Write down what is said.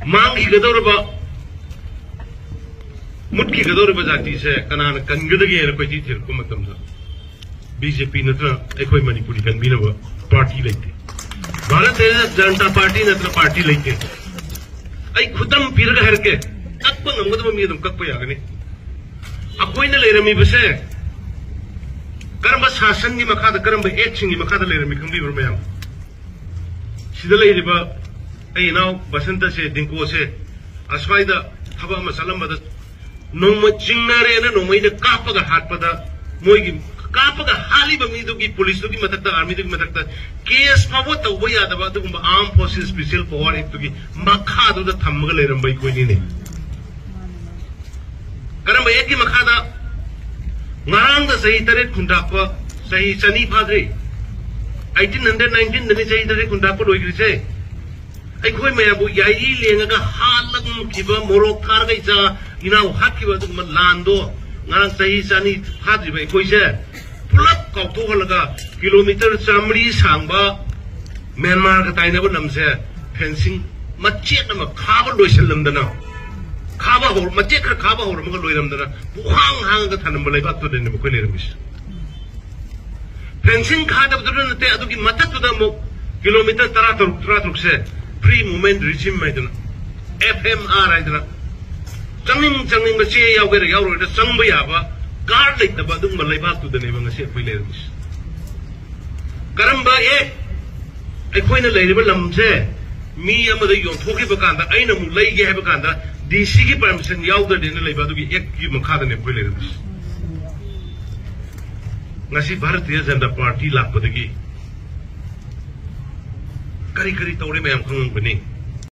मांगीगदौरबा मुटकीगदौरबा जाति से कनाना कनगदगे कोई थिरको मतमदा बीजेपी नत्र अखोई मणिपुरी कनबीनबा पार्टी लेते भारतीय जनता पार्टी नत्र पार्टी लेते आई खुदम पिरग हरके कक्प ngमगदबा मी दम कक्प यागने अखोइना लेरमीबसे करम शासन की मखाद करम एक्ट सिंगी मखाद लेरमी खंबीबर मयाम सिदा लेरिबा ऐ नाउ बसंत से दिंको से अस्वाइदा थबा मसलमदा नोम चिंगनारे न नोमैना कापगा हाटपदा मोइगी कापगा हालिबा मीदुगी पुलिस दुगी मथक्ता आर्मी दुगी मथक्ता केस फावो तौबा यादबा दुगुंबा armed forces special power act दुगी मखादुदा थमगा लेरमबै कोइनी करम एक की मखादा ngarang सही तरह खुंडापा सही सनी फादरे 1819 दनी सही तरह खुंडापा लोइग्री से आई कोई मैं अब याई लेंगा हालग किबा मोरोक थार गई जा इनाउ हाथ किबा तुम लांदो ngarang सही सनी फादरे भाई कोई से पुलक काउतो हलगा किलोमीटर चामड़ी सांगबा म्यांमार का ताइनबा नमसे फेंसिंग मच्चेक नम खाबा लोइसलमदना खाबा हो मच्चे खर खाबा हो मग लोइरमदना बुहांग हांग थानम लेबा तो देने मखोय लेरमिस फेंसिंग खादब दुर नते अदुगी मथक तुदा मो किलोमीटर 33 से फ्री मूवमेंट रिजिम मैदना एफएमआर आइदना चंगिंग बचे यावगे यावरो चंग याबा गार्ड लेतबा दुम लेबा तो देने बंगसे खोय लेरमिस करंबा ए अखोयना लेरिबा लमसे मी अमदा योंथोगे बकांदा अइना मु लेगे है बकांदा डीसी की परमिशन याउदरदेना लेबा दुगी एक की मखादने खोय लेरमिस ngasi भारतीय जनता पार्टी लापदगी करी करी तौरे मैम खंगबनी